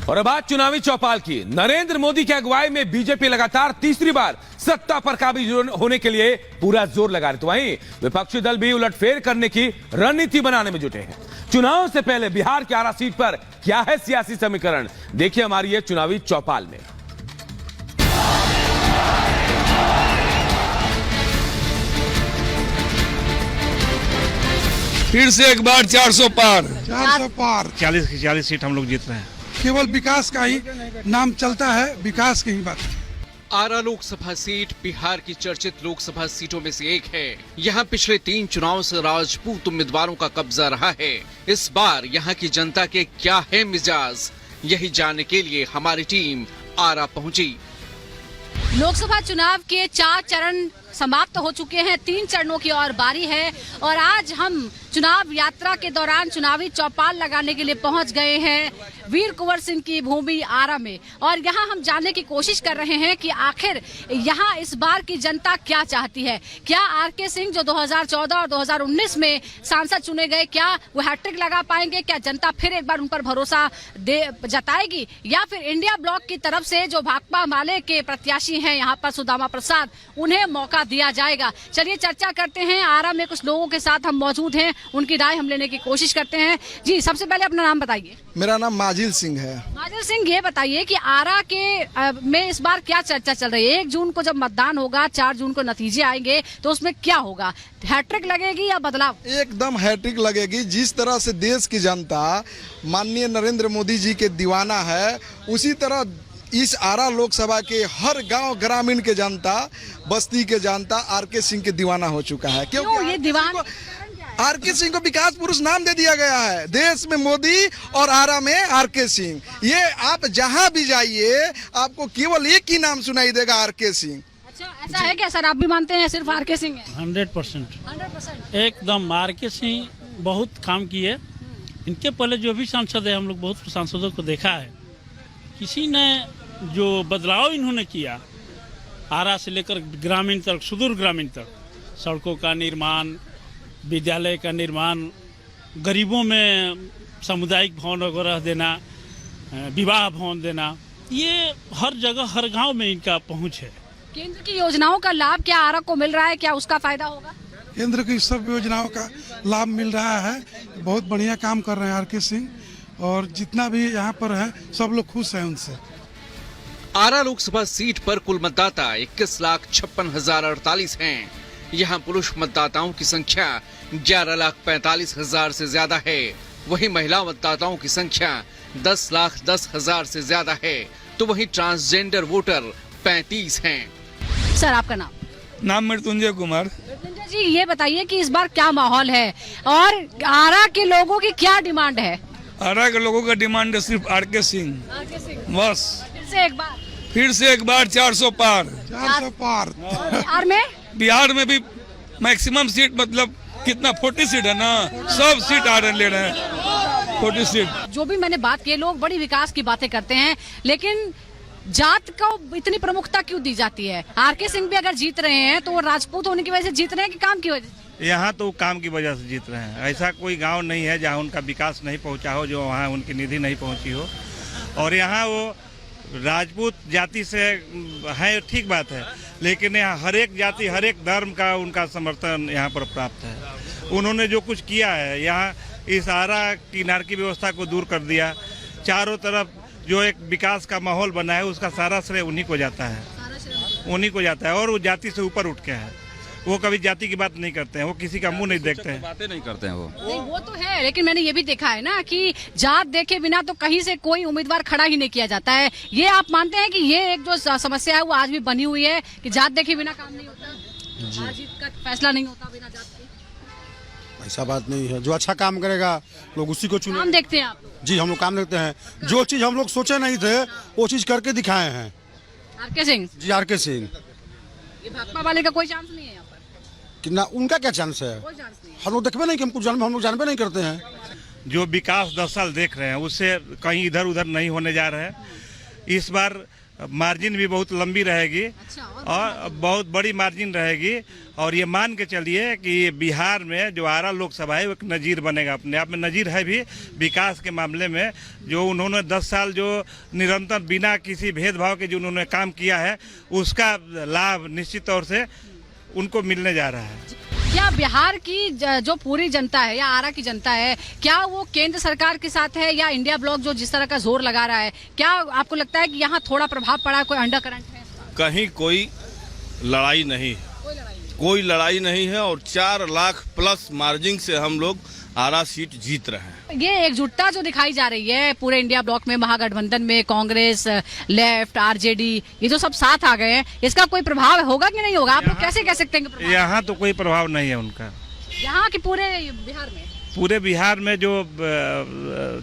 और अब बात चुनावी चौपाल की। नरेंद्र मोदी की अगुवाई में बीजेपी लगातार तीसरी बार सत्ता पर काबिज होने के लिए पूरा जोर लगा रही। तो वहीं विपक्षी दल भी उलटफेर करने की रणनीति बनाने में जुटे हैं। चुनाव से पहले बिहार की आरा सीट पर क्या है सियासी समीकरण, देखिए हमारी ये चुनावी चौपाल में। फिर से एक बार 400 पार 40 की 40 सीट हम लोग जीत रहे हैं। केवल विकास का ही नाम चलता है, विकास की ही बात। आरा लोकसभा सीट बिहार की चर्चित लोकसभा सीटों में से एक है। यहाँ पिछले 3 चुनावों से राजपूत उम्मीदवारों का कब्जा रहा है। इस बार यहाँ की जनता के क्या है मिजाज, यही जानने के लिए हमारी टीम आरा पहुंची। लोकसभा चुनाव के 4 चरण समाप्त हो चुके हैं, 3 चरणों की और बारी है और आज हम चुनाव यात्रा के दौरान चुनावी चौपाल लगाने के लिए पहुंच गए हैं वीर कुंवर सिंह की भूमि आरा में। और यहां हम जानने की कोशिश कर रहे हैं कि आखिर यहां इस बार की जनता क्या चाहती है। क्या आरके सिंह जो 2014 और 2019 में सांसद चुने गए, क्या वो हैट्रिक लगा पाएंगे? क्या जनता फिर एक बार उन पर भरोसा जताएगी, या फिर इंडिया ब्लॉक की तरफ से जो भाकपा माले के प्रत्याशी हैं यहाँ पर सुदामा प्रसाद, उन्हें मौका दिया जाएगा? चलिए चर्चा करते हैं। आरा में कुछ लोगों के साथ हम मौजूद हैं, उनकी राय हम लेने की कोशिश करते हैं। जी, सबसे पहले अपना नाम बताइए। मेरा नाम माजिल सिंह है। माजिल सिंह, ये बताइए कि आरा के में इस बार क्या चर्चा चल रही है? 1 जून को जब मतदान होगा, 4 जून को नतीजे आएंगे, तो उसमें क्या होगा? हैट्रिक लगेगी या बदलाव? एकदम हैट्रिक लगेगी। जिस तरह से देश की जनता माननीय नरेंद्र मोदी जी के दीवाना है, उसी तरह इस आरा लोकसभा के हर गांव ग्रामीण के जनता, बस्ती के जनता आरके सिंह के दीवाना हो चुका है। क्यों ये दीवान? आरके सिंह को विकास पुरुष नाम दे दिया गया है। देश में मोदी और आरा में आरके सिंह। ये आप जहां भी जाइए आपको केवल एक ही नाम सुनाई देगा, आरके सिंह। अच्छा, ऐसा है क्या सर? आप भी मानते हैं सिर्फ आरके सिंह है? 100% एकदम आरके सिंह बहुत काम किए। इनके पहले जो भी सांसद है, हम लोग बहुत सांसदों को देखा है, किसी ने जो बदलाव इन्होंने किया आरा से लेकर ग्रामीण तक, सुदूर ग्रामीण तक, सड़कों का निर्माण, विद्यालय का निर्माण, गरीबों में सामुदायिक भवन वगैरह देना, विवाह भवन देना, ये हर जगह हर गांव में इनका पहुंच है। केंद्र की योजनाओं का लाभ क्या आरा को मिल रहा है? क्या उसका फायदा होगा? केंद्र की सब योजनाओं का लाभ मिल रहा है। बहुत बढ़िया काम कर रहे हैं आरके सिंह, और जितना भी यहाँ पर है सब लोग खुश हैं उनसे। आरा लोकसभा सीट पर कुल मतदाता 21,56,048 हैं। यहाँ पुरुष मतदाताओं की संख्या 11,45,000 से ज्यादा है। वहीं महिला मतदाताओं की संख्या 10,10,000 से ज्यादा है। तो वहीं ट्रांसजेंडर वोटर 35 हैं। सर, आपका नाम? नाम मृत्युंजय कुमार। मृत्युंजय जी, ये बताइए कि इस बार क्या माहौल है और आरा के लोगों की क्या डिमांड है? आरा के लोगों का डिमांड है सिर्फ आरके सिंह, बस। फिर से एक बार 400 पार 400 पार। बिहार में भी मैक्सिमम सीट, मतलब कितना 40 सीट है ना, सब सीट आरा ले रहे हैं, 40 सीट। जो भी मैंने बात की, लोग बड़ी विकास की बातें करते हैं, लेकिन जात को इतनी प्रमुखता क्यों दी जाती है? आरके सिंह भी अगर जीत रहे हैं तो वो राजपूत होने की वजह से जीत रहे हैं कि काम की वजह से? यहाँ तो काम की वजह से जीत रहे हैं। ऐसा कोई गांव नहीं है जहाँ उनका विकास नहीं पहुँचा हो, जो वहाँ उनकी निधि नहीं पहुँची हो। और यहाँ वो राजपूत जाति से है, ठीक बात है, लेकिन यहाँ हर एक जाति, हर एक धर्म का उनका समर्थन यहाँ पर प्राप्त है। उन्होंने जो कुछ किया है, यहाँ इस आरा की नारकी व्यवस्था को दूर कर दिया। चारों तरफ जो एक विकास का माहौल बना है, उसका सारा श्रेय उन्हीं को जाता है, उन्हीं को जाता है। और वो जाति से ऊपर उठ के है, वो कभी जाति की बात नहीं करते हैं, वो किसी का मुंह नहीं देखते हैं, बातें नहीं करते हैं वो। नहीं, वो तो है, लेकिन मैंने ये भी देखा है ना कि जात देखे बिना तो कहीं से कोई उम्मीदवार खड़ा ही नहीं किया जाता है। ये आप मानते हैं कि ये एक जो समस्या है वो आज भी बनी हुई है कि जात देखे बिना काम नहीं होता, जीत का फैसला नहीं होता बिना जात के? ऐसा बात नहीं है। जो अच्छा काम करेगा लोग उसी को चुने। काम देखते हैं आप? जी, हम लोग काम देखते हैं। जो चीज हम लोग सोचे नहीं थे वो चीज करके दिखाए हैं आरके सिंह जी। आरके सिंह, ये भाकपा वाले का कोई चांस नहीं है यहाँ पर? कि ना उनका क्या चांस है? कोई चांस नहीं। हम लोग देखते नहीं कि हम लोग जानबे नहीं करते हैं। जो विकास 10 साल देख रहे हैं, उससे कहीं इधर उधर नहीं होने जा रहे हैं। इस बार मार्जिन भी बहुत लंबी रहेगी और बहुत बड़ी मार्जिन रहेगी। और ये मान के चलिए कि बिहार में जो आरा लोकसभा है वो एक नज़ीर बनेगा, अपने आप में नज़ीर है भी विकास के मामले में। जो उन्होंने 10 साल जो निरंतर बिना किसी भेदभाव के जो उन्होंने काम किया है उसका लाभ निश्चित तौर से उनको मिलने जा रहा है। क्या बिहार की जो पूरी जनता है या आरा की जनता है, क्या वो केंद्र सरकार के साथ है या इंडिया ब्लॉक जो जिस तरह का जोर लगा रहा है, क्या आपको लगता है कि यहाँ थोड़ा प्रभाव पड़ा, कोई अंडर करंट है? कहीं कोई लड़ाई नहीं, कोई लड़ाई नहीं है और 4 लाख प्लस मार्जिन से हम लोग आरा सीट जीत रहे हैं। ये एकजुटता जो दिखाई जा रही है पूरे इंडिया ब्लॉक में, महागठबंधन में कांग्रेस, लेफ्ट, आरजेडी, ये जो सब साथ आ गए हैं, इसका कोई प्रभाव होगा कि नहीं होगा? आप लोग कैसे कह सकते हैं कि प्रभाव? यहाँ तो कोई प्रभाव नहीं है उनका। यहाँ की पूरे बिहार में, पूरे बिहार में जो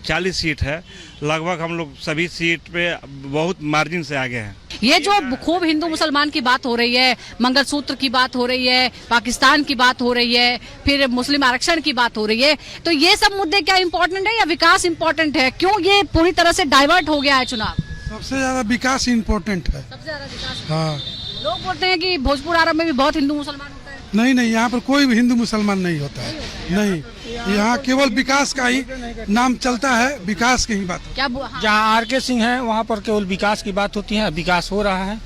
40 सीट है लगभग हम लोग सभी सीट पे बहुत मार्जिन से आगे हैं। ये जो खूब हिंदू मुसलमान की बात हो रही है, मंगलसूत्र की बात हो रही है, पाकिस्तान की बात हो रही है, फिर मुस्लिम आरक्षण की बात हो रही है, तो ये सब मुद्दे क्या इम्पोर्टेंट है या विकास इम्पोर्टेंट है? क्यों ये पूरी तरह से डाइवर्ट हो गया है चुनाव? सबसे ज्यादा विकास इम्पोर्टेंट है। सबसे ज्यादा विकास। हाँ, लोग बोलते हैं कि भोजपुर आरा में भी बहुत हिंदू मुसलमान होता है। नहीं, यहाँ पर कोई भी हिंदू मुसलमान नहीं होता है, नहीं। यहाँ केवल विकास का ही नाम चलता है, विकास की ही बात। क्या जहाँ आर के सिंह है वहाँ पर केवल विकास की बात होती है, विकास हो रहा है।